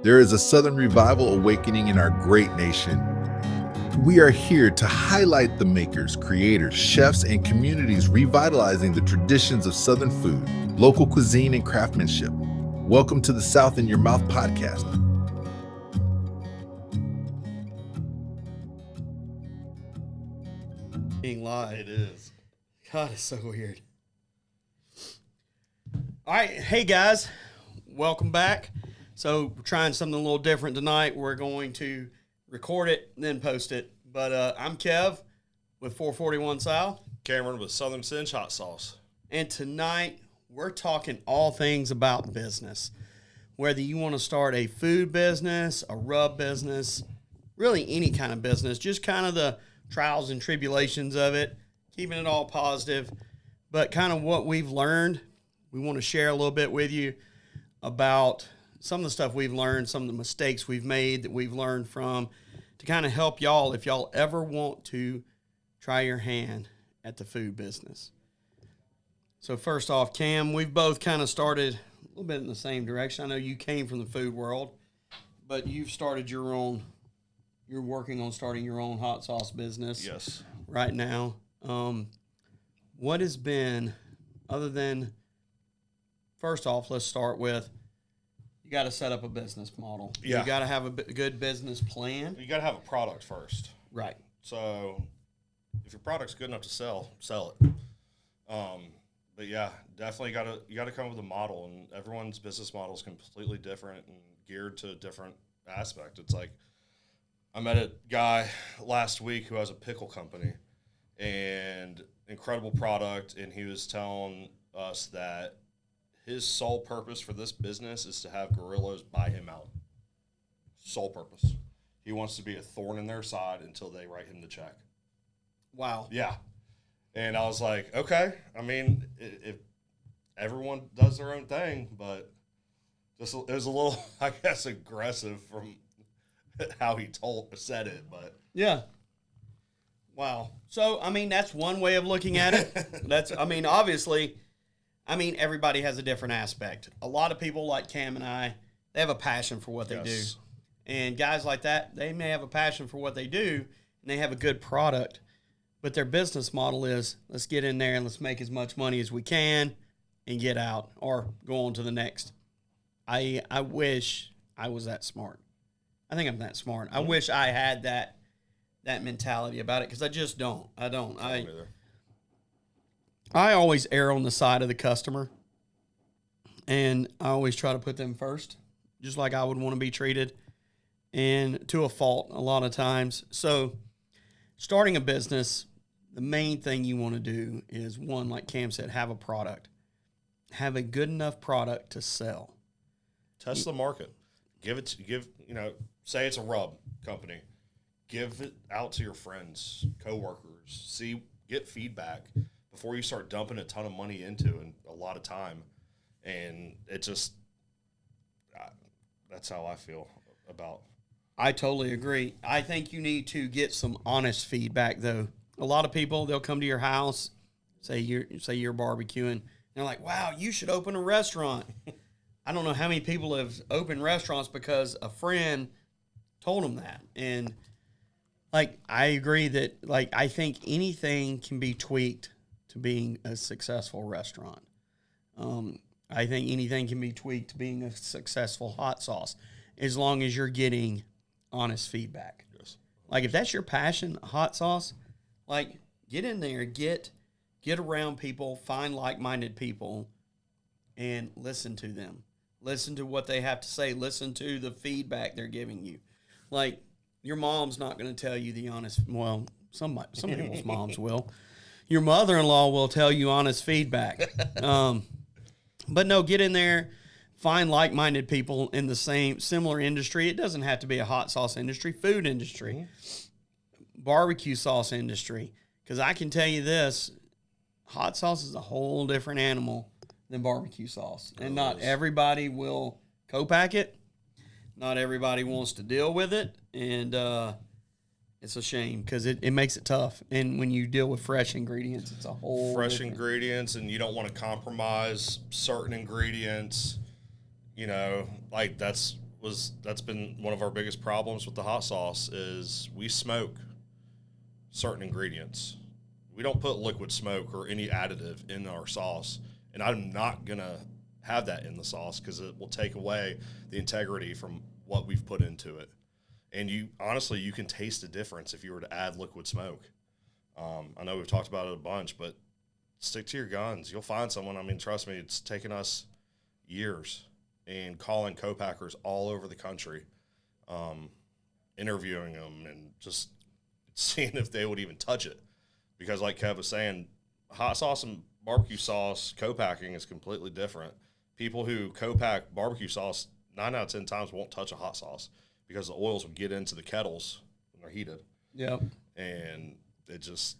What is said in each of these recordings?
There is a Southern revival awakening in our great nation. We are here to highlight the makers, creators, chefs, and communities revitalizing the traditions of Southern food, local cuisine, and craftsmanship. Welcome to the South in Your Mouth podcast. Being live. It is. God, it's so weird. All right. Hey, guys. Welcome back. So we're trying something a little different tonight. We're going to record it and then post it. But I'm Kev with 441 South. Cameron with Southern Cinch Hot Sauce. And tonight we're talking all things about business. Whether you want to start a food business, a rub business, really any kind of business, just kind of the trials and tribulations of it, keeping it all positive, but kind of what we've learned. We want to share a little bit with you about some of the stuff we've learned, some of the mistakes we've made that we've learned from, to kind of help y'all if y'all ever want to try your hand at the food business. So first off, Cam, we've both kind of started a little bit in the same direction. I know you came from the food world, but you've started your own. You're working on starting your own hot sauce business. Yes. Right now. What has been, other than, first off, let's start with, you got to set up a business model. Yeah. You got to have a good business plan. You got to have a product first. Right. So if your product's good enough to sell it. But yeah, definitely you got to come up with a model, and everyone's business model is completely different and geared to a different aspect. It's like, I met a guy last week who has a pickle company and incredible product, and he was telling us that his sole purpose for this business is to have gorillas buy him out. Sole purpose. He wants to be a thorn in their side until they write him the check. Wow. Yeah. And I was like, okay. I mean, if everyone does their own thing, but it was a little, I guess, aggressive from how he said it, but yeah. Wow. So, I mean, that's one way of looking at it. Obviously, everybody has a different aspect. A lot of people like Cam and I, they have a passion for what they do. And guys like that, they may have a passion for what they do, and they have a good product, but their business model is, let's get in there and let's make as much money as we can and get out or go on to the next. I wish I was that smart. I think I'm that smart. I wish I had that mentality about it, because I just don't. I don't. I always err on the side of the customer, and I always try to put them first, just like I would want to be treated, and to a fault a lot of times. So starting a business, the main thing you want to do is, one, like Cam said, have a product. Have a good enough product to sell. Test the market. Say it's a rub company. Give it out to your friends, coworkers. Get feedback before you start dumping a ton of money into and a lot of time. And it just, that's how I feel about. I totally agree. I think you need to get some honest feedback, though. A lot of people, they'll come to your house, say you're barbecuing, and they're like, wow, you should open a restaurant. I don't know how many people have opened restaurants because a friend told them that. And, I agree that, I think anything can be tweaked to being a successful restaurant. I think anything can be tweaked to being a successful hot sauce, as long as you're getting honest feedback. Yes. If that's your passion, hot sauce, get in there, get around people, find like-minded people, and listen to them. Listen to what they have to say. Listen to the feedback they're giving you. Your mom's not going to tell you the honest, well, some people's moms will. Your mother-in-law will tell you honest feedback. But no, get in there, find like-minded people in the similar industry. It doesn't have to be a hot sauce industry, food industry, barbecue sauce industry. Because I can tell you this, hot sauce is a whole different animal than barbecue sauce. And not everybody will co-pack it. Not everybody wants to deal with it. And it's a shame, because it makes it tough. And when you deal with fresh ingredients, it's a whole fresh ingredients, and you don't want to compromise certain ingredients. That's that's been one of our biggest problems with the hot sauce is we smoke certain ingredients. We don't put liquid smoke or any additive in our sauce, and I'm not gonna have that in the sauce because it will take away the integrity from what we've put into it. And you honestly, you can taste the difference if you were to add liquid smoke. I know we've talked about it a bunch, but stick to your guns. You'll find someone. I mean, trust me, it's taken us years and calling co-packers all over the country, interviewing them and just seeing if they would even touch it. Because like Kev was saying, hot sauce and barbecue sauce co-packing is completely different. People who co-pack barbecue sauce 9 out of 10 times won't touch a hot sauce because the oils will get into the kettles when they're heated. Yep. And it's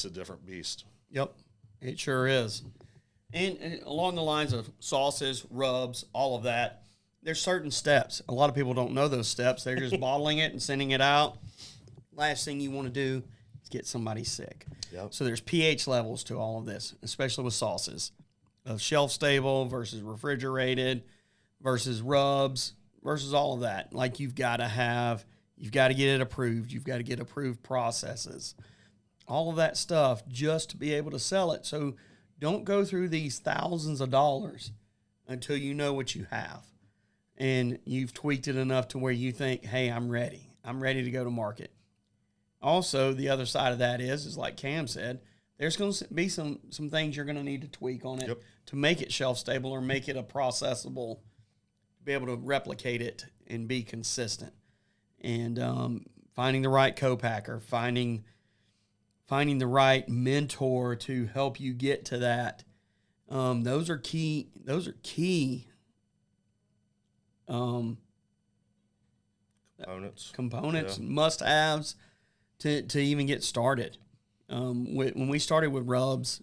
a different beast. Yep, it sure is. And along the lines of sauces, rubs, all of that, there's certain steps. A lot of people don't know those steps. They're just bottling it and sending it out. Last thing you want to do is get somebody sick. Yep. So there's pH levels to all of this, especially with sauces. Of shelf stable versus refrigerated versus rubs versus all of that. Like you've got to get it approved. You've got to get approved processes. All of that stuff just to be able to sell it. So don't go through these thousands of dollars until you know what you have. And you've tweaked it enough to where you think, hey, I'm ready. I'm ready to go to market. Also, the other side of that is like Cam said, there's going to be some things you're going to need to tweak on it to make it shelf stable or make it a processable, to be able to replicate it and be consistent. And finding the right co-packer, finding the right mentor to help you get to that. Those are key. Those are key components, must-haves to even get started. When we started with rubs,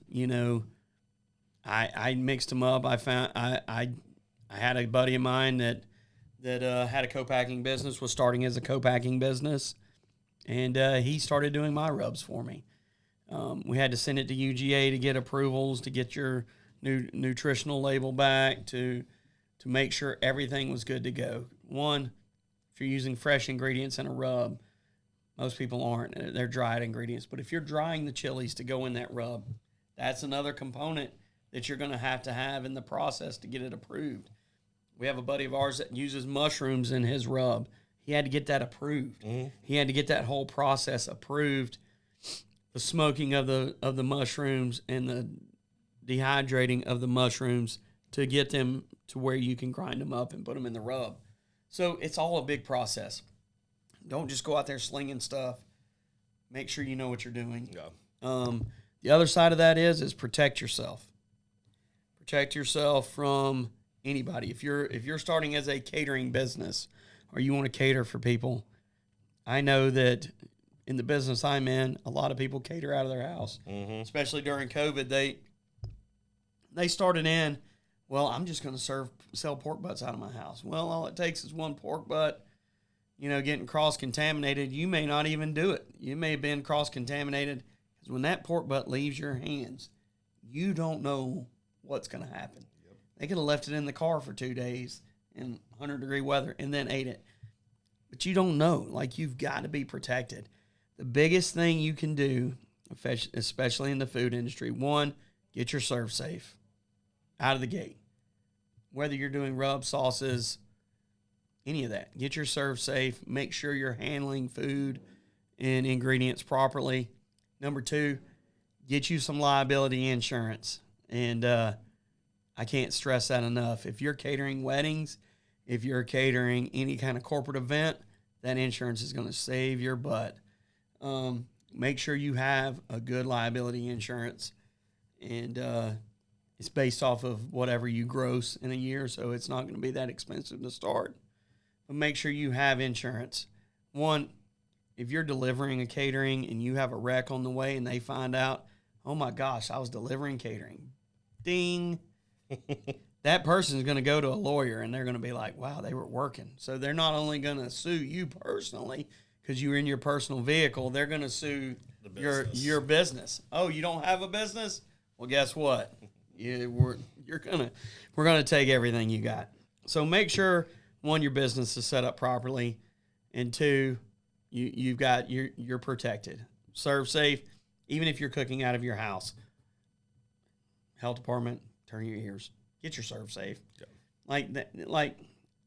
I mixed them up. I found I had a buddy of mine that had a co-packing business, was starting as a co-packing business, and he started doing my rubs for me. We had to send it to UGA to get approvals, to get your new nutritional label back, to make sure everything was good to go. One, if you're using fresh ingredients in a rub, most people aren't. They're dried ingredients. But if you're drying the chilies to go in that rub, that's another component that you're going to have in the process to get it approved. We have a buddy of ours that uses mushrooms in his rub. He had to get that approved. Mm-hmm. He had to get that whole process approved. The smoking of the mushrooms and the dehydrating of the mushrooms to get them to where you can grind them up and put them in the rub. So it's all a big process. Don't just go out there slinging stuff. Make sure you know what you're doing. Yeah. The other side of that is protect yourself. Protect yourself from anybody. If you're starting as a catering business or you want to cater for people, I know that in the business I'm in, a lot of people cater out of their house, especially during COVID. They started in, well, I'm just going to sell pork butts out of my house. Well, all it takes is one pork butt, getting cross-contaminated. You may not even do it. You may have been cross-contaminated because when that pork butt leaves your hands, you don't know what's going to happen. Yep. They could have left it in the car for 2 days in 100-degree weather and then ate it. But you don't know. Like, you've got to be protected. The biggest thing you can do, especially in the food industry, one, get your serve safe out of the gate. Whether you're doing rub, sauces, any of that, get your serve safe. Make sure you're handling food and ingredients properly. Number two, get you some liability insurance. And I can't stress that enough. If you're catering weddings, if you're catering any kind of corporate event, that insurance is going to save your butt. Make sure you have a good liability insurance, and it's based off of whatever you gross in a year, so it's not going to be that expensive to start. But make sure you have insurance. One, if you're delivering a catering and you have a wreck on the way and they find out, oh my gosh, I was delivering catering, ding, that person is going to go to a lawyer and they're going to be like, wow, they were working. So they're not only going to sue you personally because you were in your personal vehicle, they're going to sue your business. Oh, you don't have a business? Well, guess what? We're going to take everything you got. So make sure one, your business is set up properly, and two, you're protected. Serve safe, even if you're cooking out of your house. Health department, turn your ears. Get your serve safe. Yeah. Like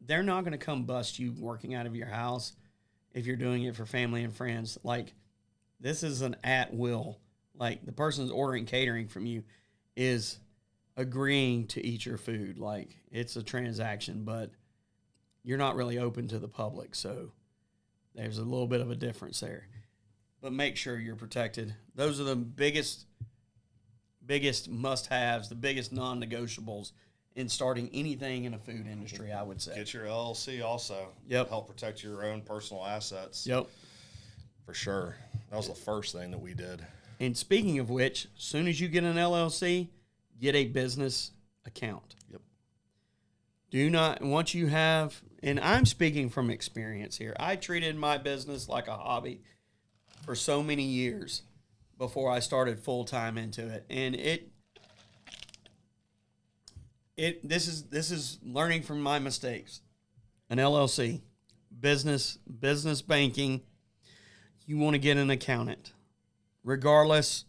they're not going to come bust you working out of your house if you're doing it for family and friends. Like, this is an at will. Like, the person's ordering catering from you is agreeing to eat your food. Like, it's a transaction, but you're not really open to the public. So there's a little bit of a difference there. But make sure you're protected. Those are the biggest must-haves, the biggest non-negotiables in starting anything in the food industry, I would say. Get your LLC also. Yep. Help protect your own personal assets. Yep. For sure. That was the first thing that we did. And speaking of which, as soon as you get an LLC, get a business account. Yep. Do not, once you have, and I'm speaking from experience here, I treated my business like a hobby for so many years before I started full-time into it. And this is learning from my mistakes. An LLC, business banking, you want to get an accountant. Regardless,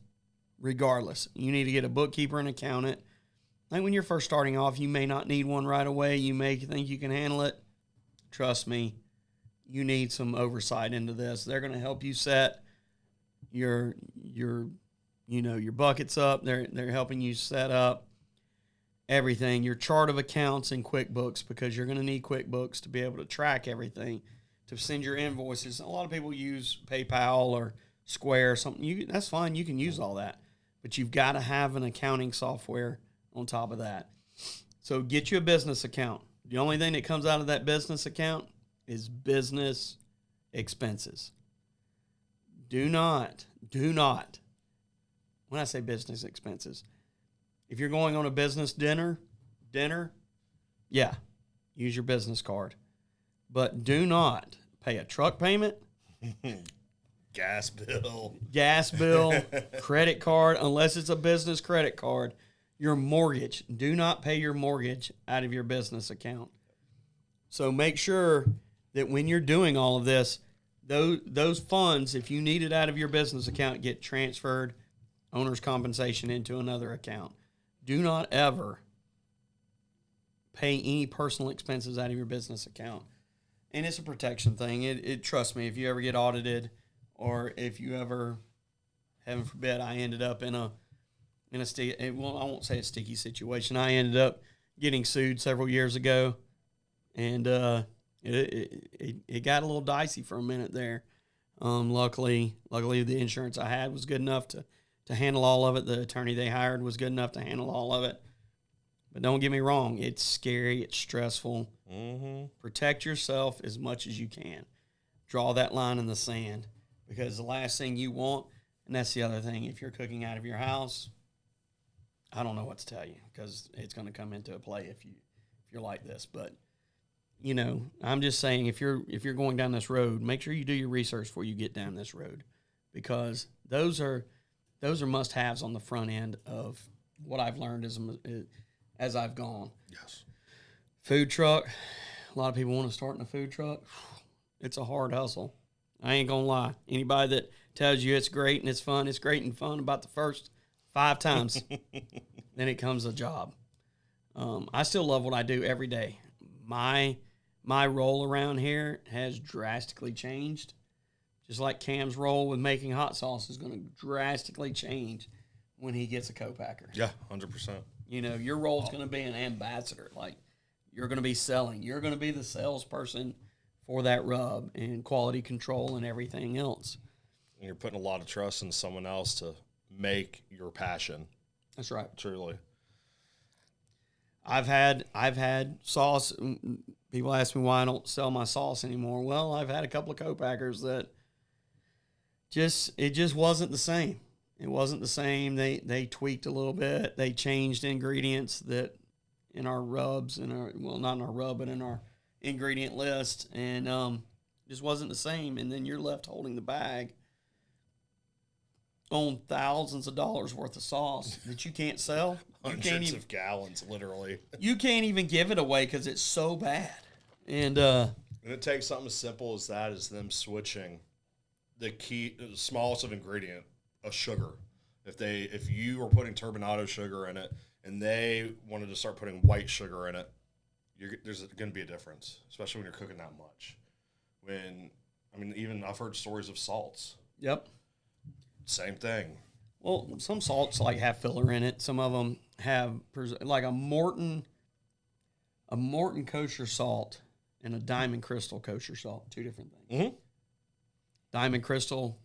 you need to get a bookkeeper and accountant. Like, when you're first starting off, you may not need one right away. You may think you can handle it. Trust me, you need some oversight into this. They're going to help you set your buckets up. They're helping you set up everything, your chart of accounts in QuickBooks, because you're going to need QuickBooks to be able to track everything, to send your invoices. A lot of people use PayPal or Square or something. That's fine. You can use all that, but you've got to have an accounting software on top of that. So get you a business account. The only thing that comes out of that business account is business expenses. Do not, when I say business expenses, if you're going on a business dinner, yeah, use your business card. But do not pay a truck payment, gas bill, credit card, unless it's a business credit card. Your mortgage, do not pay your mortgage out of your business account. So make sure that when you're doing all of this, those funds, if you need it out of your business account, get transferred, owner's compensation, into another account. Do not ever pay any personal expenses out of your business account. And it's a protection thing. Trust me, if you ever get audited, or if you ever, heaven forbid, I ended up in a I won't say a sticky situation. I ended up getting sued several years ago, and it got a little dicey for a minute there. Luckily the insurance I had was good enough to handle all of it. The attorney they hired was good enough to handle all of it. But don't get me wrong, it's scary, it's stressful. Mm-hmm. Protect yourself as much as you can. Draw that line in the sand, because the last thing you want, and that's the other thing, if you're cooking out of your house, I don't know what to tell you, because it's going to come into play if you're like this. But I'm just saying, if you're going down this road, make sure you do your research before you get down this road, because those are must-haves on the front end of what I've learned as I've gone. Yes. Food truck. A lot of people want to start in a food truck. It's a hard hustle. I ain't gonna lie. Anybody that tells you it's great and it's great and fun about the first 5 times, then it comes a job. I still love what I do every day. My role around here has drastically changed. Just like Cam's role with making hot sauce is going to drastically change when he gets a co-packer. Yeah, 100%. Your role is going to be an ambassador. Like, you're going to be selling. You're going to be the salesperson for that rub and quality control and everything else. And you're putting a lot of trust in someone else to make your passion. That's right. Truly. I've had sauce. People ask me why I don't sell my sauce anymore. Well, I've had a couple of co-packers that it just wasn't the same. It wasn't the same. They tweaked a little bit. They changed ingredients that in our rubs, not in our rub, but in our ingredient list, and just wasn't the same. And then you're left holding the bag on thousands of dollars worth of sauce that you can't sell. Hundreds of gallons, literally. You can't even give it away because it's so bad. And And it takes something as simple as that, as them switching the smallest of ingredient, a sugar. If you were putting turbinado sugar in it and they wanted to start putting white sugar in it, there's going to be a difference, especially when you're cooking that much. Even I've heard stories of salts. yep. Same thing. Well, some salts like have filler in it. Some of them have like a Morton kosher salt and a Diamond Crystal kosher salt, two different things. Mm-hmm. Diamond Crystal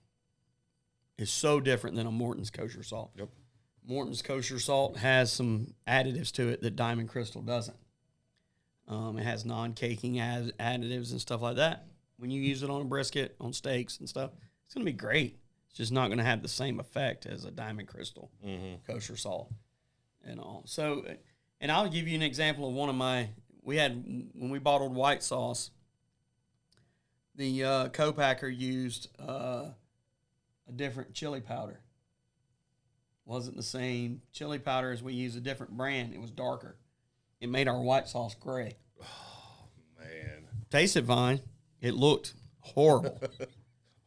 is so different than a Morton's kosher salt. Yep. Morton's kosher salt has some additives to it that Diamond Crystal doesn't. It has non-caking additives and stuff like that. When you use it on a brisket, on steaks and stuff, it's going to be great. It's just not going to have the same effect as a Diamond Crystal kosher salt and all. So, and I'll give you an example of one of when we bottled white sauce, the co-packer used a different chili powder. Wasn't the same chili powder as we use, a different brand. It was darker. It made our white sauce gray. Oh, man. Tasted fine. It looked horrible.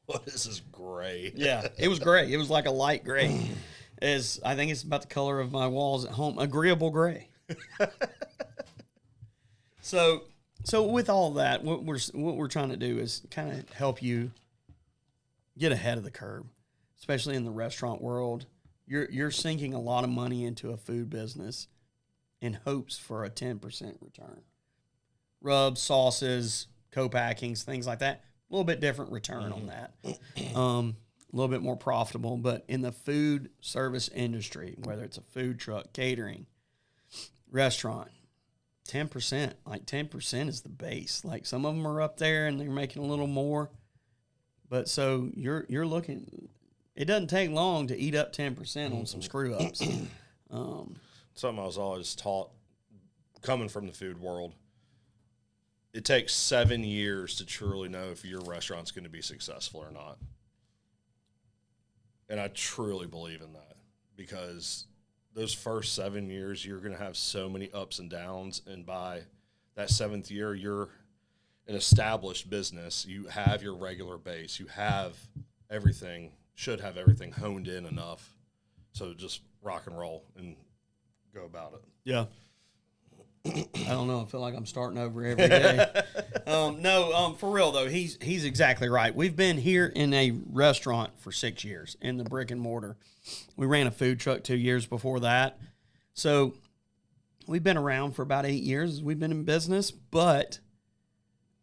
What is this gray? Yeah, it was gray. It was like a light gray. I think it's about the color of my walls at home. Agreeable gray. So with all that, what we're trying to do is kind of help you get ahead of the curve, especially in the restaurant world. You're sinking a lot of money into a food business in hopes for a 10% return. Rubs, sauces, co-packings, things like that. A little bit different return on that. A little bit more profitable. But in the food service industry, whether it's a food truck, catering, restaurant, 10%. Like 10% is the base. Like some of them are up there and they're making a little more. But so you're looking, it doesn't take long to eat up 10% on some screw ups. Something I was always taught coming from the food world. It takes 7 years to truly know if your restaurant's going to be successful or not. And I truly believe in that, because those first 7 years, you're going to have so many ups and downs. And by that 7th year, you're an established business. You have your regular base. You have everything, should have everything honed in enough. So just rock and roll and go about it. Yeah. I don't know. I feel like I'm starting over every day. For real though, he's exactly right. We've been here in a restaurant for 6 years in the brick and mortar. We ran a food truck 2 years before that. So we've been around for about 8 years. We've been in business, but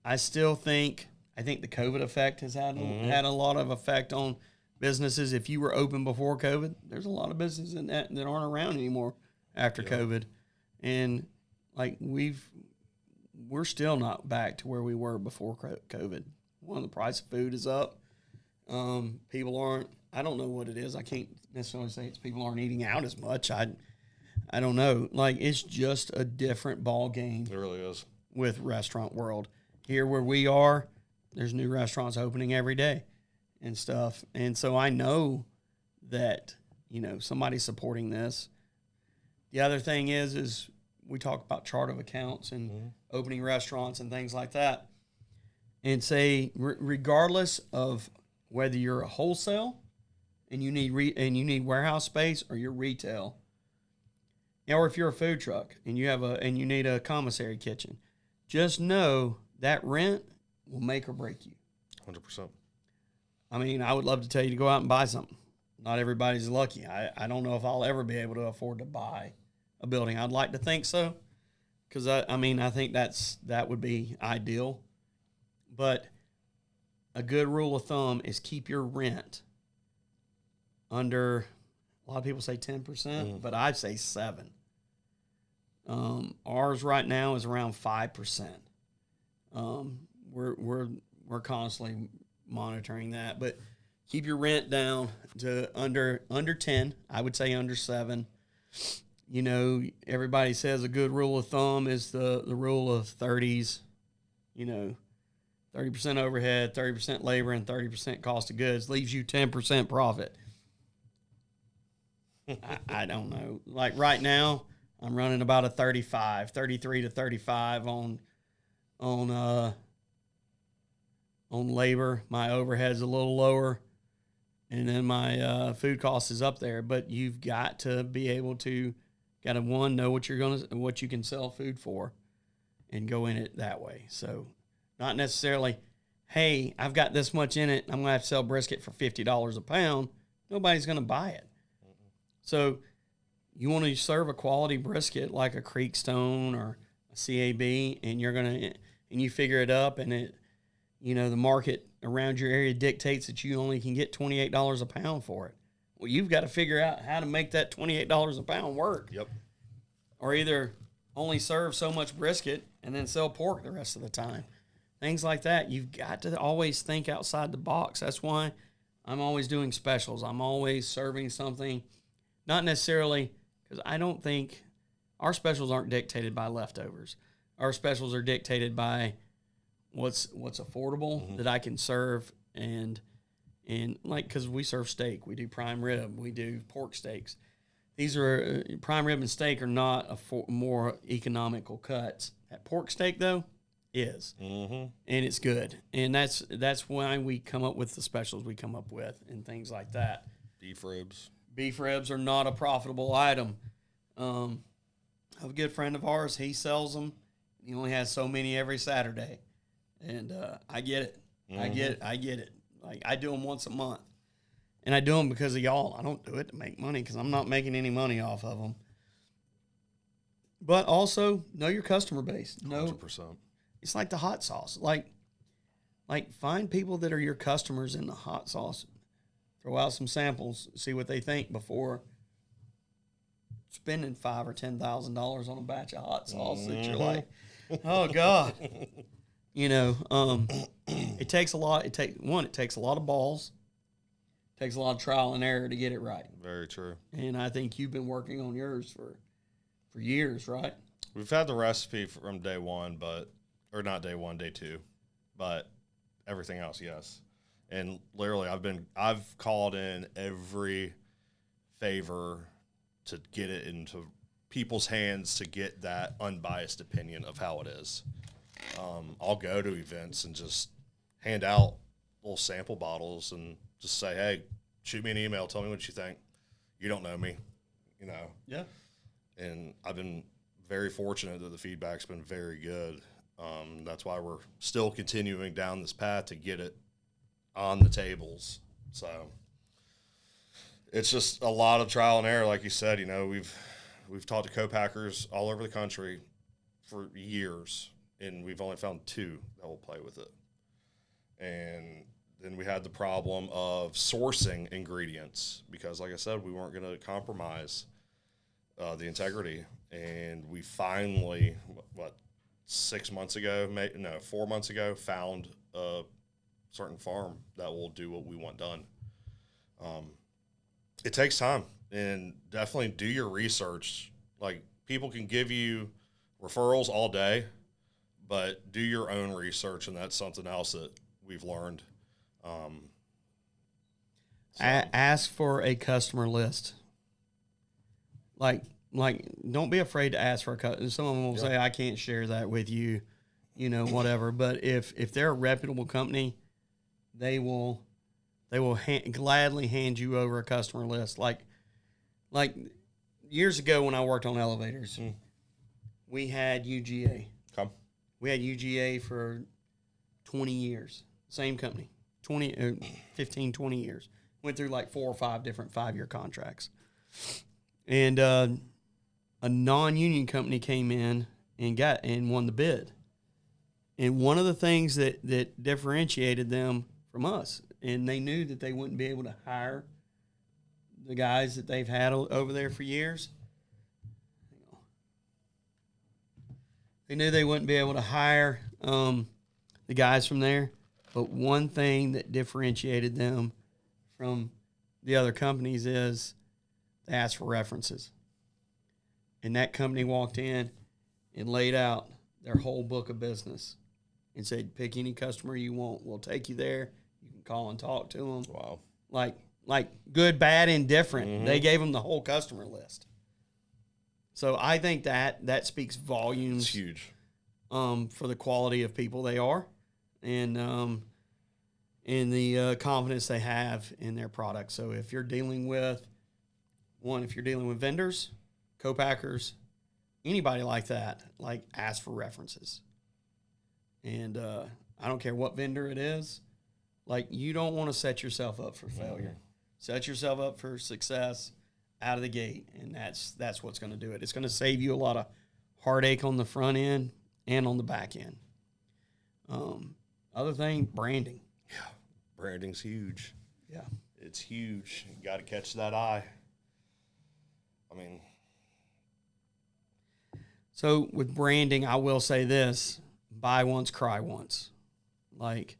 I still think the COVID effect has had a lot of effect on businesses. If you were open before COVID, there's a lot of businesses that aren't around anymore after COVID. And like we're still not back to where we were before COVID. One, the price of food is up. People aren't, I don't know what it is. I can't necessarily say it's people aren't eating out as much. I don't know. Like it's just a different ball game. It really is. With restaurant world. Here where we are, there's new restaurants opening every day and stuff. And so I know that, somebody's supporting this. The other thing is we talk about chart of accounts and opening restaurants and things like that. And say, regardless of whether you're a wholesale and you need warehouse space, or you're retail, or if you're a food truck and you need a commissary kitchen, just know that rent will make or break you. 100%. I mean, I would love to tell you to go out and buy something. Not everybody's lucky. I don't know if I'll ever be able to afford to buy a building. I'd like to think so, because I think that would be ideal. But a good rule of thumb is keep your rent under, a lot of people say 10%, but I'd say 7%. Ours right now is around 5%. We're constantly monitoring that, but keep your rent down to under 10. I would say under 7. Everybody says a good rule of thumb is the rule of 30s. 30% overhead, 30% labor, and 30% cost of goods leaves you 10% profit. I don't know. Like right now, I'm running about a 33 to 35 on on labor. My overhead's a little lower, and then my food cost is up there. But you've got to be able to, know what what you can sell food for, and go in it that way. So, not necessarily, hey, I've got this much in it, I'm gonna have to sell brisket for $50 a pound. Nobody's gonna buy it. So, you want to serve a quality brisket like a Creekstone or a CAB, and you figure it up, and it, the market around your area dictates that you only can get $28 a pound for it. Well, you've got to figure out how to make that $28 a pound work. Yep. Or either only serve so much brisket and then sell pork the rest of the time. Things like that. You've got to always think outside the box. That's why I'm always doing specials. I'm always serving something, not necessarily, because I don't think our specials aren't dictated by leftovers. Our specials are dictated by what's affordable that I can serve, and like, because we serve steak, we do prime rib, we do pork steaks. These are prime rib and steak are not more economical cuts. That pork steak though is, and it's good, and that's why we come up with the specials we come up with and things like that. Beef ribs. Beef ribs are not a profitable item. I have a good friend of ours. He sells them. He only has so many every Saturday, and I get it. I get it. Like, I do them once a month, and I do them because of y'all. I don't do it to make money because I'm not making any money off of them. But also, know your customer base. 100%. It's like the hot sauce. Like find people that are your customers in the hot sauce. Throw out some samples, see what they think before spending $5,000 or $10,000 on a batch of hot sauce that you're like, oh God. It takes a lot. It takes a lot of balls. It takes a lot of trial and error to get it right. Very true. And I think you've been working on yours for years, right? We've had the recipe from day one, or not day one, day two, but everything else, yes. And literally, I've called in every favor to get it into people's hands to get that unbiased opinion of how it is. I'll go to events and just hand out little sample bottles and just say, hey, shoot me an email, tell me what you think. You don't know me, Yeah. And I've been very fortunate that the feedback's been very good. That's why we're still continuing down this path to get it on the tables. So it's just a lot of trial and error. Like you said, we've talked to co-packers all over the country for years, and we've only found 2 that will play with it. And then we had the problem of sourcing ingredients because, like I said, we weren't going to compromise the integrity. And we finally, 4 months ago, found a certain farm that will do what we want done. It takes time, and definitely do your research. Like, people can give you referrals all day, but do your own research, and that's something else that we've learned. Ask for a customer list. Like, don't be afraid to ask for a customer. Some of them will say, I can't share that with you, whatever. But if they're a reputable company, they will gladly hand you over a customer list. Like years ago when I worked on elevators, we had UGA. Come. We had UGA for 20 years. Same company, 15, 20 years. Went through like 4 or 5 different 5-year contracts. And a non-union company came in and won the bid. And one of the things that differentiated them from us, and they knew that they wouldn't be able to hire the guys that they've had over there for years. They knew they wouldn't be able to hire the guys from there. But one thing that differentiated them from the other companies is they asked for references. And that company walked in and laid out their whole book of business and said, pick any customer you want. We'll take you there. You can call and talk to them. Wow. Like good, bad, indifferent. They gave them the whole customer list. So I think that speaks volumes. It's huge. for the quality of people they are, and the confidence they have in their product. So if you're dealing with vendors, co-packers, anybody like that, like, ask for references. And I don't care what vendor it is, like, you don't want to set yourself up for failure. Set yourself up for success out of the gate, and that's what's going to do it. It's going to save you a lot of heartache on the front end and on the back end. Other thing, branding. Yeah, branding's huge. Yeah. It's huge. You got to catch that eye. I mean, so with branding, I will say this: buy once, cry once. Like,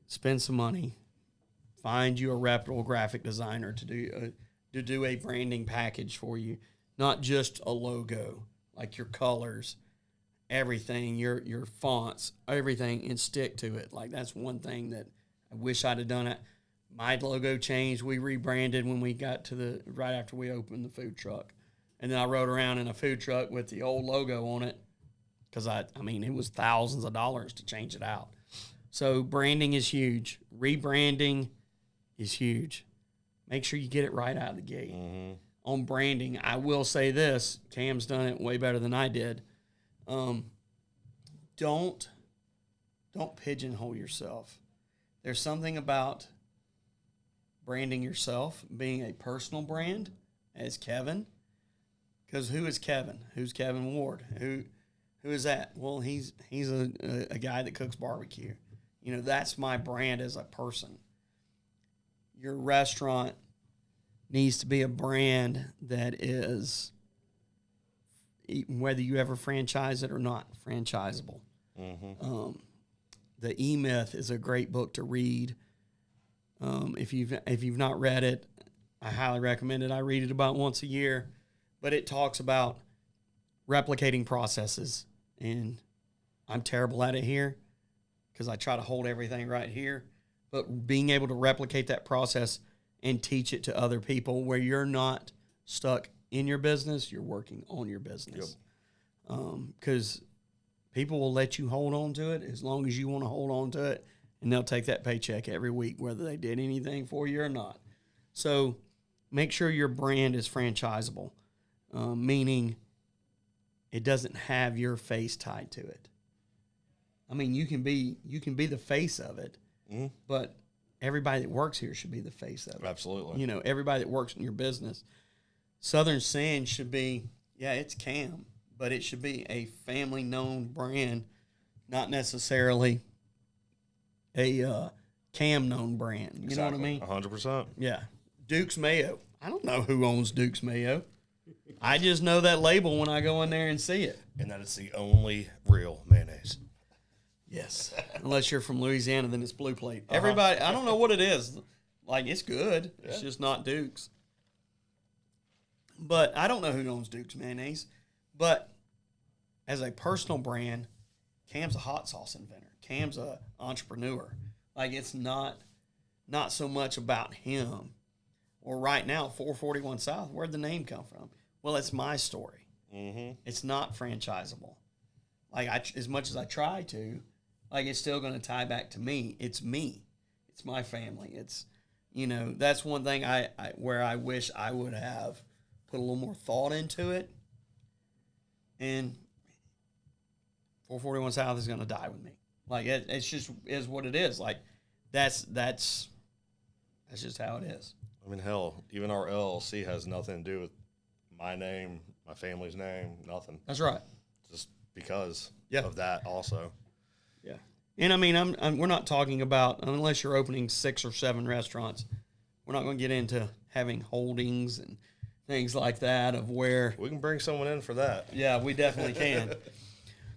spend some money, find you a reputable graphic designer to do a branding package for you, not just a logo, like your colors, everything, your fonts, everything, and stick to it. Like, that's one thing that I wish I'd have done it. My logo changed. We rebranded when we got to right after we opened the food truck. And then I rode around in a food truck with the old logo on it because, I mean, it was thousands of dollars to change it out. So branding is huge. Rebranding is huge. Make sure you get it right out of the gate. mm-hmm. On branding, I will say this. Cam's done it way better than I did. Don't pigeonhole yourself. There's something about branding yourself, being a personal brand as Kevin. Because who is Kevin? Who's Kevin Ward? Who is that? Well, he's a guy that cooks barbecue. You know, that's my brand as a person. Your restaurant needs to be a brand that is, whether you ever franchise it or not, franchisable. Mm-hmm. The E-Myth is a great book to read. If you've not read it, I highly recommend it. I read it about once a year, but it talks about replicating processes, and I'm terrible at it here because I try to hold everything right here. But being able to replicate that process and teach it to other people where you're not stuck in your business, you're working on your business. Because people will let you hold on to it as long as you want to hold on to it, and they'll take that paycheck every week, whether they did anything for you or not. So make sure your brand is franchisable, meaning it doesn't have your face tied to it. I mean, you can be the face of it, but everybody that works here should be the face of it. Absolutely. You know, everybody that works in your business. Southern Sand should be, it's Cam, but it should be a family-known brand, not necessarily a Cam-known brand. You know what I mean? 100%. Yeah. Duke's Mayo. I don't know who owns Duke's Mayo. I just know that label when I go in there and see it. And that it's the only real mayonnaise. Yes. Unless you're from Louisiana, then it's Blue Plate. Everybody, I don't know what it is. Like, it's good. Yeah. It's just not Duke's. But I don't know who owns Duke's mayonnaise. But as a personal brand, Cam's a hot sauce inventor. Cam's a entrepreneur. Like, it's not so much about him. Or right now, 441 South, where'd the name come from? Well, it's my story. Mm-hmm. It's not franchisable. Like, as much as I try to, like, it's still going to tie back to me. It's me. It's my family. It's, you know, that's one thing where I wish I would have put a little more thought into it. And 441 South is going to die with me. Like, it's just is what it is. Like, that's just how it is. I mean, hell, even our LLC has nothing to do with my name, my family's name, nothing. That's right. Just because of that also. Yeah. And, I mean, we're not talking about, unless you're opening 6 or 7 restaurants, we're not going to get into having holdings and things like that of where. We can bring someone in for that. Yeah, we definitely can.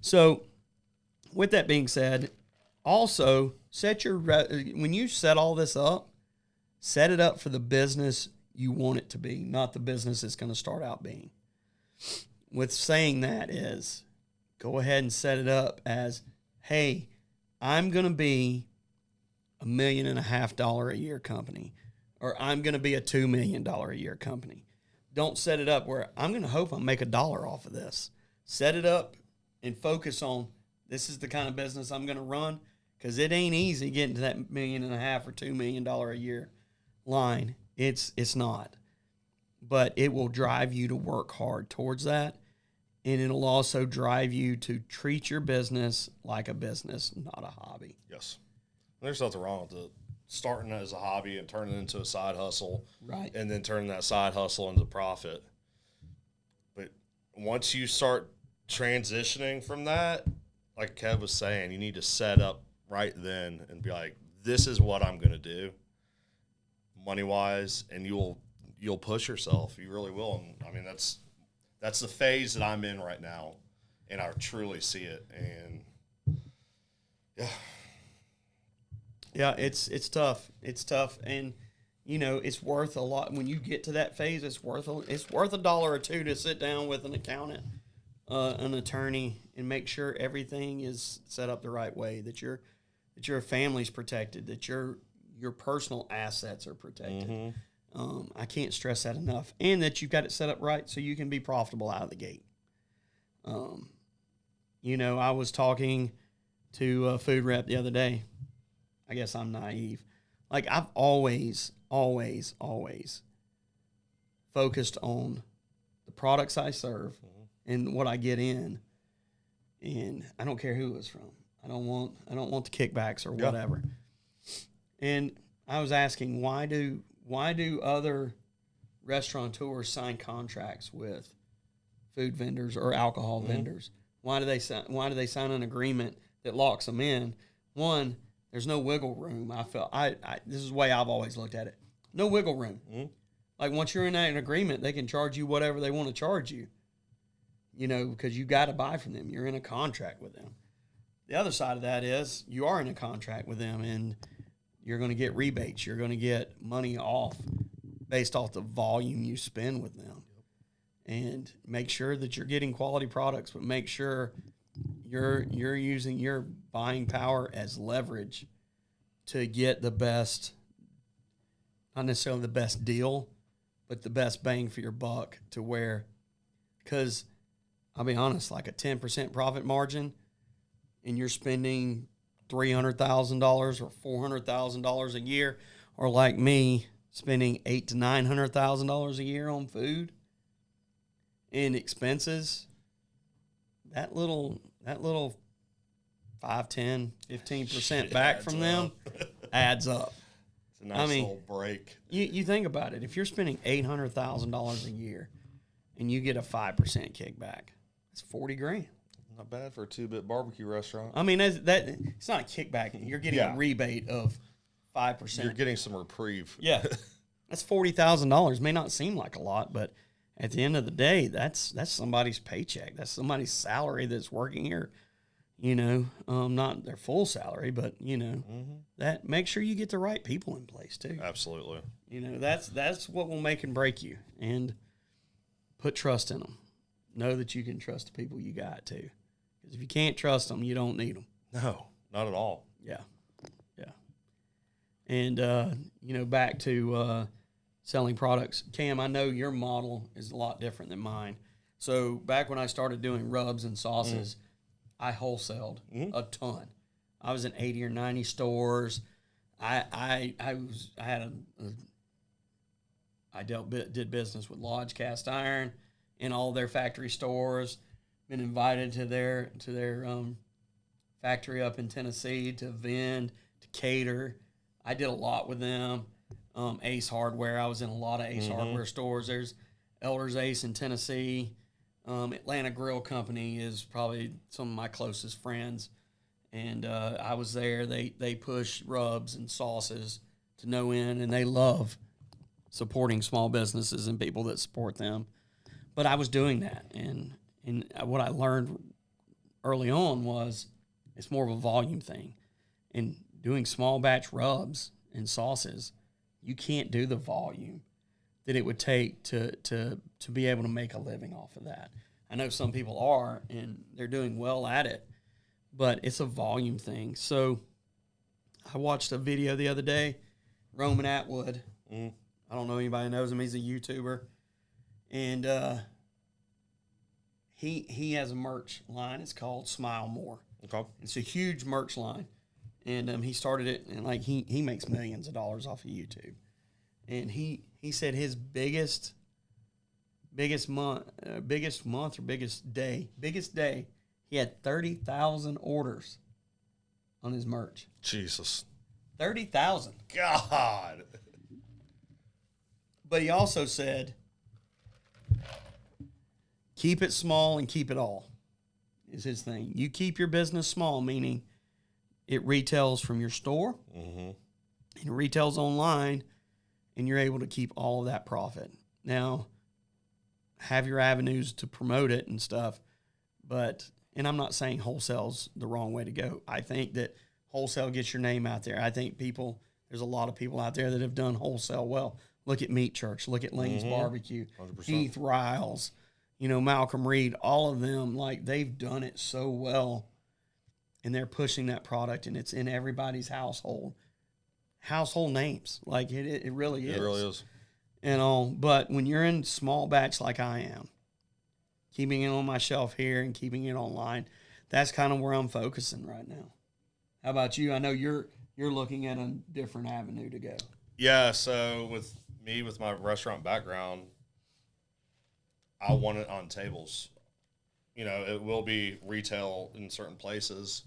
So, with that being said, also set when you set all this up, set it up for the business you want it to be, not the business it's going to start out being. With saying that is, go ahead and set it up as, hey, I'm going to be $1.5 million a year company, or I'm going to be a $2 million a year company. Don't set it up where I'm going to hope I make $1 off of this. Set it up and focus on this is the kind of business I'm going to run, because it ain't easy getting to that $1.5 million or $2 million a year line. It's not, but it will drive you to work hard towards that, and it'll also drive you to treat your business like a business, not a hobby. Yes. There's nothing wrong with it. Starting as a hobby and turning it into a side hustle. Right. And then turning that side hustle into profit. But once you start transitioning from that, like Kev was saying, you need to set up right then and be like, this is what I'm going to do money-wise, and you'll push yourself. You really will. And I mean, that's the phase that I'm in right now, and I truly see it. And yeah. Yeah, it's tough. It's tough, and it's worth a lot when you get to that phase. It's worth $1 or $2 to sit down with an accountant, an attorney, and make sure everything is set up the right way. That your family's protected. That your personal assets are protected. Mm-hmm. I can't stress that enough, and that you've got it set up right so you can be profitable out of the gate. I was talking to a food rep the other day. I guess I'm naive. Like, I've always focused on the products I serve and what I get in, and I don't care who it's from. I don't want the kickbacks or whatever. And I was asking, why do other restaurateurs sign contracts with food vendors or alcohol vendors? Why do they sign an agreement that locks them in? One, there's no wiggle room. This is the way I've always looked at it. No wiggle room. Like, once you're in that agreement, they can charge you whatever they want to charge you. Because you got to buy from them. You're in a contract with them. The other side of that is you are in a contract with them, and you're going to get rebates. You're going to get money off based off the volume you spend with them. And make sure that you're getting quality products, but make sure you're using your buying power as leverage to get the best, not necessarily the best deal, but the best bang for your buck, to where, because I'll be honest, like a 10% profit margin and you're spending $300,000 or $400,000 a year, or like me spending $800,000 to $900,000 a year on food and expenses, that little 5, 10, 15% back from them adds up. It's a nice little break. You think about it. If you're spending $800,000 a year and you get a 5% kickback, that's $40,000. Not bad for a 2-bit barbecue restaurant. I mean, that it's not a kickback. You're getting a rebate of 5%. You're getting some reprieve. Yeah, that's $40,000. May not seem like a lot, but at the end of the day, that's somebody's paycheck. That's somebody's salary that's working here. Not their full salary, but that, make sure you get the right people in place too. Absolutely. That's what will make and break you. And put trust in them. Know that you can trust the people you got too. Because if you can't trust them, you don't need them. No, not at all. Yeah. And back to selling products. Cam, I know your model is a lot different than mine. So back when I started doing rubs and sauces, I wholesaled a ton. I was in 80 or 90 stores. I did business with Lodge Cast Iron in all their factory stores. Been invited to their factory up in Tennessee to vend, to cater. I did a lot with them. Ace Hardware. I was in a lot of Ace Hardware stores. There's Elders Ace in Tennessee. Atlanta Grill Company is probably some of my closest friends. And I was there. They push rubs and sauces to no end, and they love supporting small businesses and people that support them. But I was doing that. And what I learned early on was it's more of a volume thing. And doing small batch rubs and sauces, you can't do the volume that it would take to be able to make a living off of that. I know some people are, and they're doing well at it, but it's a volume thing. So I watched a video the other day, Roman Atwood. I don't know anybody knows him. He's a YouTuber. And he has a merch line. It's called Smile More. Okay. It's a huge merch line, and he started it, and like he makes millions of dollars off of YouTube. And he said his biggest month or biggest day, he had 30,000 orders on his merch. Jesus. 30,000. God. But he also said, keep it small and keep it all is his thing. You keep your business small, meaning it retails from your store, and it retails online, and you're able to keep all of that profit. Now, have your avenues to promote it and stuff, and I'm not saying wholesale's the wrong way to go. I think that wholesale gets your name out there. I think there's a lot of people out there that have done wholesale well. Look at Meat Church. Look at Lane's Barbecue. 100%. Heath Riles. Malcolm Reed. All of them, like, they've done it so well. And they're pushing that product, and it's in everybody's household. Household names. Like, it really is. It really is. But when you're in small batch like I am, keeping it on my shelf here and keeping it online, that's kind of where I'm focusing right now. How about you? I know you're looking at a different avenue to go. Yeah, so with my restaurant background, I want it on tables. It will be retail in certain places,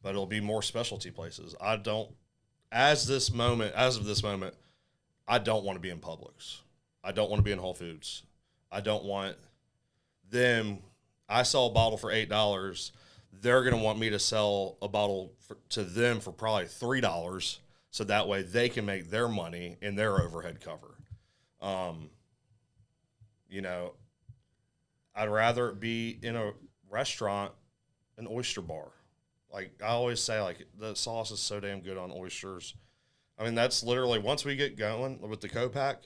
but it'll be more specialty places. As of this moment, I don't want to be in Publix. I don't want to be in Whole Foods. I don't want them. I sell a bottle for $8. They're going to want me to sell a bottle to them for probably $3, so that way they can make their money and their overhead cover. I'd rather it be in a restaurant, an oyster bar. Like I always say, like the sauce is so damn good on oysters. I mean, that's literally, once we get going with the co-pack,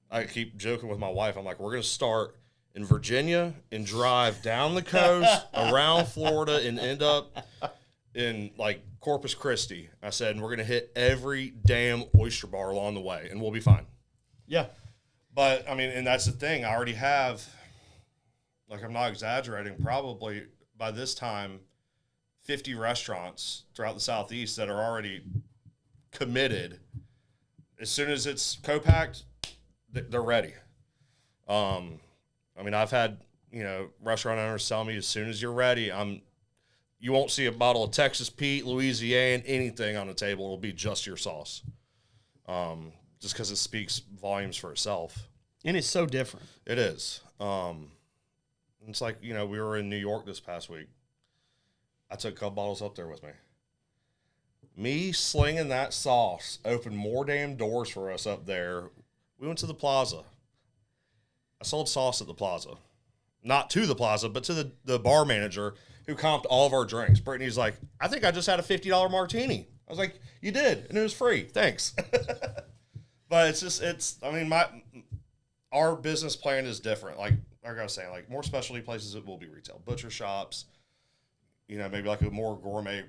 I keep joking with my wife. I'm like, we're going to start in Virginia and drive down the coast around Florida and end up in like Corpus Christi. I said, and we're going to hit every damn oyster bar along the way and we'll be fine. Yeah. But I mean, and that's the thing. I already have, like, I'm not exaggerating, probably by this time, 50 restaurants throughout the Southeast that are already committed. As soon as it's co-packed, they're ready. I mean, I've had, restaurant owners tell me as soon as you're ready, you won't see a bottle of Texas Pete, Louisiana, anything on the table. It'll be just your sauce. Just because it speaks volumes for itself. And it's so different. It is. It's like, we were in New York this past week. I took a couple bottles up there with me. Me slinging that sauce opened more damn doors for us up there. We went to the plaza. I sold sauce at the plaza. Not to the plaza, but to the bar manager who comped all of our drinks. Brittany's like, I think I just had a $50 martini. I was like, you did, and it was free. Thanks. But our business plan is different. Like I was saying, like more specialty places, it will be retail. Butcher shops, maybe like a more gourmet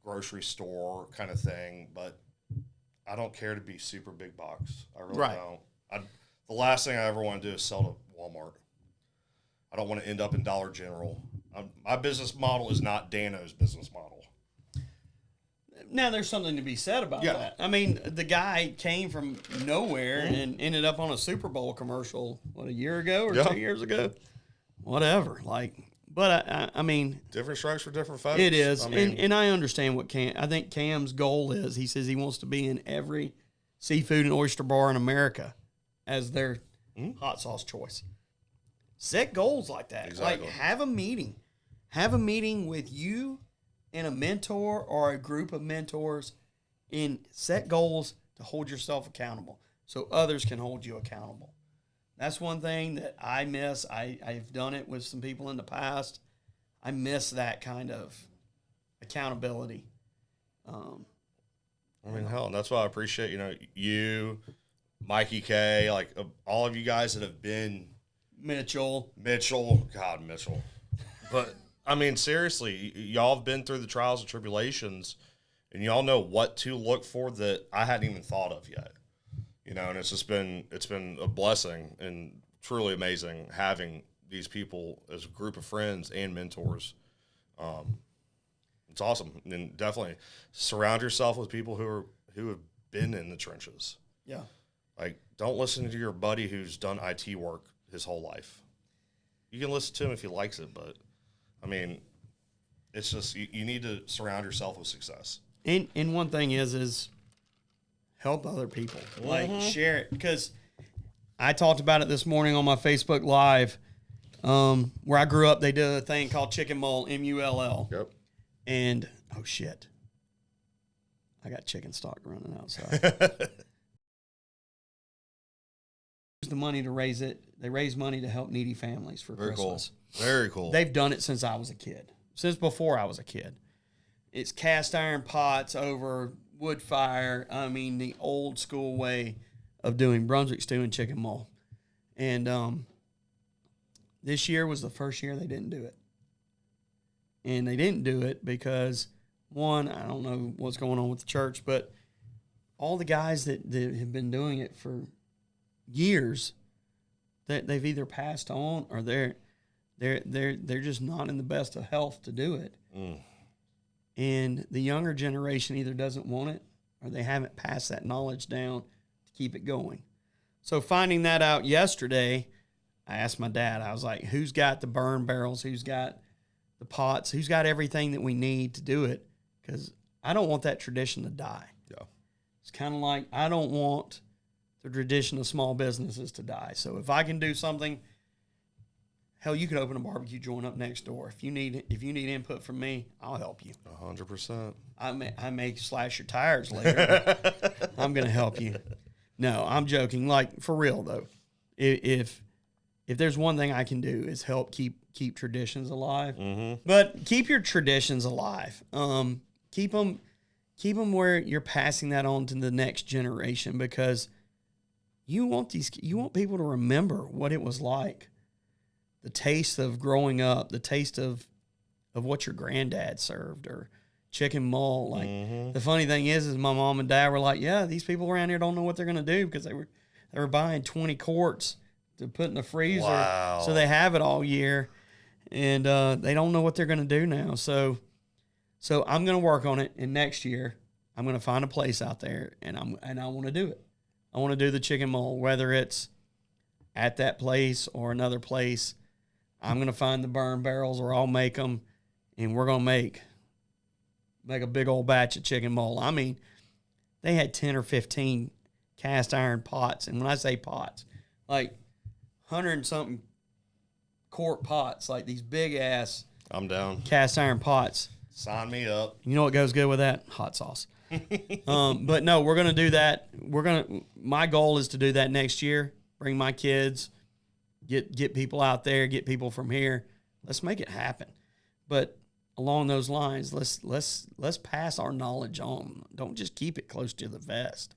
grocery store kind of thing. But I don't care to be super big box. I really don't. The last thing I ever want to do is sell to Walmart. I don't want to end up in Dollar General. My business model is not Dano's business model. Now, there's something to be said about that. I mean, the guy came from nowhere and ended up on a Super Bowl commercial, a year ago or 2 years ago? Whatever. But I mean, different strokes for different folks. It is. And I understand what I think Cam's goal is. He says he wants to be in every seafood and oyster bar in America as their hot sauce choice. Set goals like that. Exactly. Like, have a meeting. Have a meeting with you and a mentor or a group of mentors, and set goals to hold yourself accountable so others can hold you accountable. That's one thing that I miss. I've done it with some people in the past. I miss that kind of accountability. Hell, and that's why I appreciate, you, Mikey K, like all of you guys that have been. Mitchell. God, Mitchell. But, I mean, seriously, y'all have been through the trials and tribulations, and y'all know what to look for that I hadn't even thought of yet. And it's been a blessing and truly amazing having these people as a group of friends and mentors. It's awesome. And definitely surround yourself with people who have been in the trenches. Yeah. Like, don't listen to your buddy who's done IT work his whole life. You can listen to him if he likes it, but I mean, it's just you need to surround yourself with success. And one thing is help other people. Like, share it. Because I talked about it this morning on my Facebook Live. Where I grew up, they did a thing called Chicken Mull, MULL. Yep. And, oh, shit. I got chicken stock running outside. Use the money to raise it. They raise money to help needy families for Very Christmas. cool. Very cool. They've done it since I was a kid. Since before I was a kid. It's cast iron pots over wood fire. I mean, the old school way of doing Brunswick stew and chicken mull. And this year was the first year they didn't do it. And they didn't do it because, one, I don't know what's going on with the church, but all the guys that have been doing it for years, that they've either passed on or they're just not in the best of health to do it. And the younger generation either doesn't want it or they haven't passed that knowledge down to keep it going. So finding that out yesterday, I asked my dad, I was like, who's got the burn barrels? Who's got the pots? Who's got everything that we need to do it? Because I don't want that tradition to die. Yeah. It's kind of like I don't want the tradition of small businesses to die. So if I can do something, hell, you could open a barbecue joint up next door. If you need input from me, I'll help you. 100%. I may slash your tires later. But I'm going to help you. No, I'm joking. Like, for real though, if there's one thing I can do is help keep traditions alive. But keep your traditions alive. Keep them where you're passing that on to the next generation, because you want people to remember what it was like. The taste of growing up, the taste of what your granddad served, or chicken mull. Like, the funny thing is my mom and dad were like, yeah, these people around here don't know what they're going to do, because they were buying 20 quarts to put in the freezer. Wow. So they have it all year, and they don't know what they're going to do now. So I'm going to work on it, and next year I'm going to find a place out there, and I want to do it. I want to do the chicken mull, whether it's at that place or another place. I'm going to find the burn barrels, or I'll make them, and we're going to make a big old batch of chicken mull. I mean, they had 10 or 15 cast iron pots. And when I say pots, like 100 and something quart pots, like these big ass I'm down. cast iron pots. Sign me up. You know what goes good with that? Hot sauce. But no, we're going to do that. My goal is to do that next year. Bring my kids, get people out there, get people from here. Let's make it happen. But along those lines, let's pass our knowledge on. Don't just keep it close to the vest.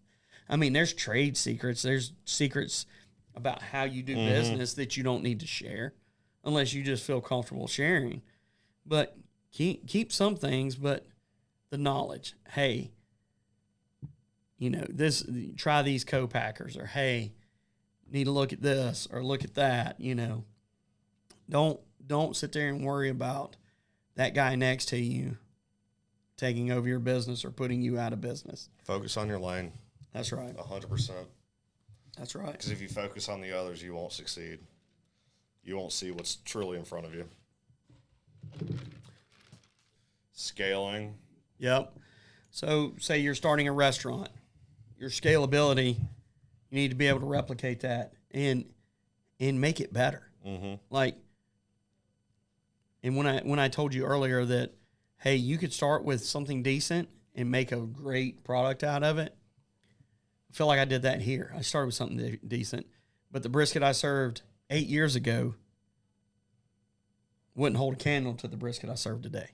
I mean, there's trade secrets. There's secrets about how you do business that you don't need to share unless you just feel comfortable sharing. But keep some things, but the knowledge. Hey, try these co-packers, or hey, need to look at this or look at that. Don't sit there and worry about that guy next to you taking over your business or putting you out of business. Focus on your lane. That's right. 100%. That's right. Because if you focus on the others, you won't succeed. You won't see what's truly in front of you. Scaling. Yep. So say you're starting a restaurant. Your scalability, you need to be able to replicate that and make it better. Like, and when I told you earlier that, hey, you could start with something decent and make a great product out of it, I feel like I did that here. I started with something decent, but the brisket I served 8 years ago wouldn't hold a candle to the brisket I serve today.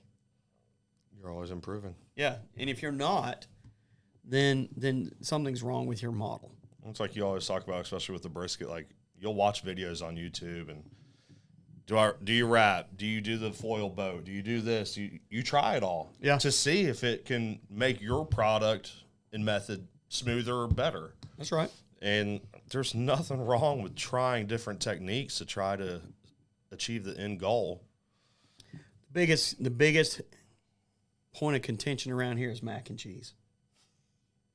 You're always improving. Yeah, and if you're not, then something's wrong with your model. It's like you always talk about, especially with the brisket. Like, you'll watch videos on YouTube, and do you wrap? Do you do the foil boat? Do you do this? You try it all, to see if it can make your product and method smoother or better. That's right. And there's nothing wrong with trying different techniques to try to achieve the end goal. The biggest point of contention around here is mac and cheese.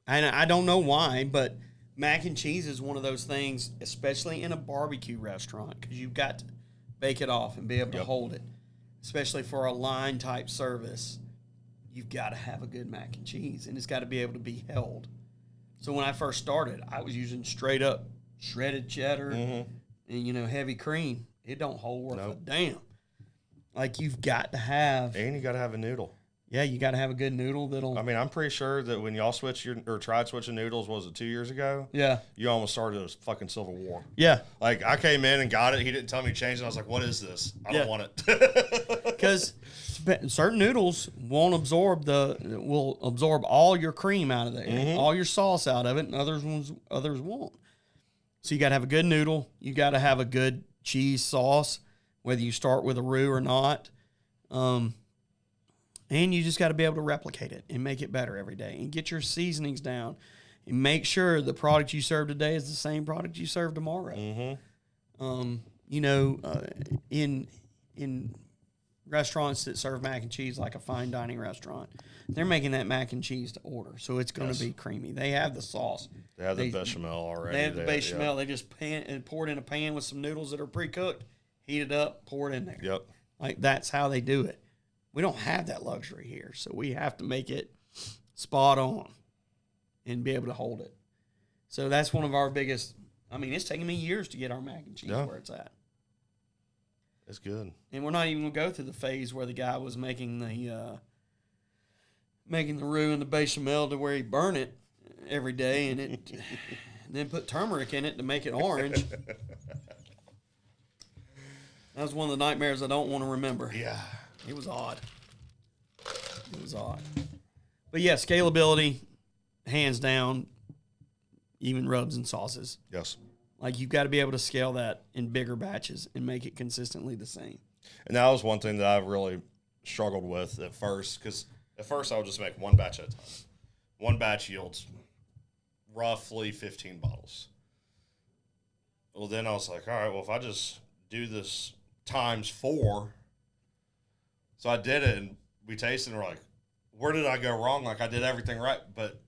And I don't know why, but mac and cheese is one of those things, especially in a barbecue restaurant, because you've got to bake it off and be able to hold it. Especially for a line type service, you've got to have a good mac and cheese, and it's got to be able to be held. So when I first started, I was using straight up shredded cheddar and heavy cream. It don't hold worth a damn. Like, you've got to have, And you got to have a noodle. yeah, you got to have a good noodle that'll. I mean, I'm pretty sure that when y'all tried switching noodles, was it 2 years ago? Yeah. You almost started a fucking civil war. Yeah. Like, I came in and got it. He didn't tell me to change it. I was like, what is this? I don't want it. Because certain noodles will absorb all your cream out of there, all your sauce out of it, and others won't. So you got to have a good noodle. You got to have a good cheese sauce, whether you start with a roux or not. And you just got to be able to replicate it and make it better every day and get your seasonings down and make sure the product you serve today is the same product you serve tomorrow. In restaurants that serve mac and cheese, like a fine dining restaurant, they're making that mac and cheese to order, so it's going to be creamy. They have the sauce. They have the bechamel already. They have the bechamel. They just pour it in a pan with some noodles that are pre-cooked, heat it up, pour it in there. Yep. Like, that's how they do it. We don't have that luxury here, so we have to make it spot on and be able to hold it. So that's one of our biggest. I mean, it's taken me years to get our mac and cheese where it's at. It's good. And we're not even going to go through the phase where the guy was making the roux and the bechamel to where he burn it every day and then put turmeric in it to make it orange. That was one of the nightmares I don't want to remember. Yeah. It was odd. But yeah, scalability, hands down, even rubs and sauces. Yes. Like, you've got to be able to scale that in bigger batches and make it consistently the same. And that was one thing that I really struggled with at first, because at first I would just make one batch at a time. One batch yields roughly 15 bottles. Well, then I was like, all right, well, if I just do this times 4. So I did it, and we tasted, and we're like, where did I go wrong? Like, I did everything right, but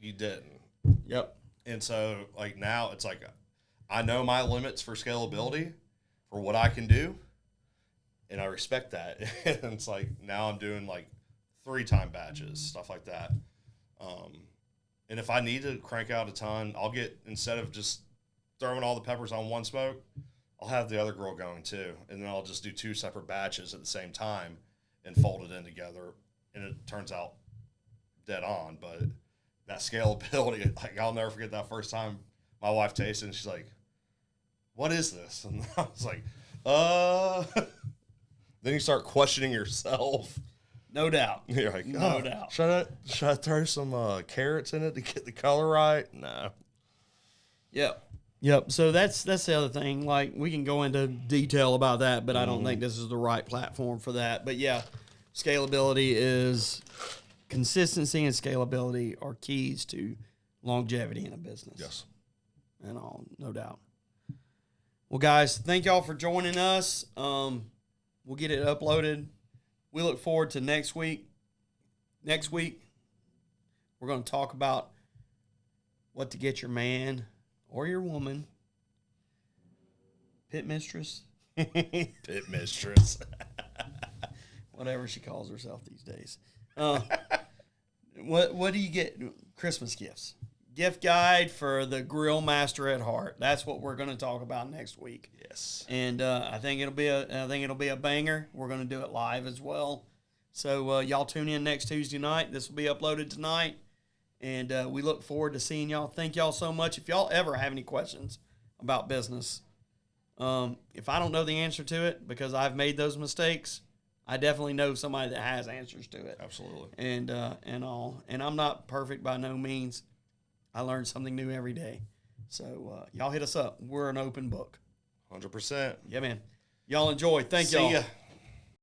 you didn't. Yep. And so, like, now it's like, I know my limits for scalability for what I can do, and I respect that. And it's like, now I'm doing, like, 3-time batches, stuff like that. And if I need to crank out a ton, I'll get, instead of just throwing all the peppers on one smoke, I'll have the other grill going too. And then I'll just do 2 separate batches at the same time and fold it in together. And it turns out dead on. But that scalability, like, I'll never forget that first time my wife tasted it, and she's like, what is this? And I was like, Then you start questioning yourself. No doubt. You're like, no doubt. Should I throw some carrots in it to get the color right? No. Yep. So that's the other thing. Like, we can go into detail about that, but I don't think this is the right platform for that. But yeah, consistency and scalability are keys to longevity in a business. Yes. And all, no doubt. Well, guys, thank y'all for joining us. We'll get it uploaded. We look forward to next week. Next week, we're going to talk about what to get your man or your woman, pit mistress, whatever she calls herself these days. What do you get? Christmas gifts. Gift guide for the grill master at heart. That's what we're going to talk about next week. Yes. And I think it'll be a banger. We're going to do it live as well. So y'all tune in next Tuesday night. This will be uploaded tonight. And we look forward to seeing y'all. Thank y'all so much. If y'all ever have any questions about business, if I don't know the answer to it because I've made those mistakes, I definitely know somebody that has answers to it. Absolutely. And all. And I'm not perfect by no means. I learn something new every day. So y'all hit us up. We're an open book. 100%. Yeah, man. Y'all enjoy. Thank y'all. See ya.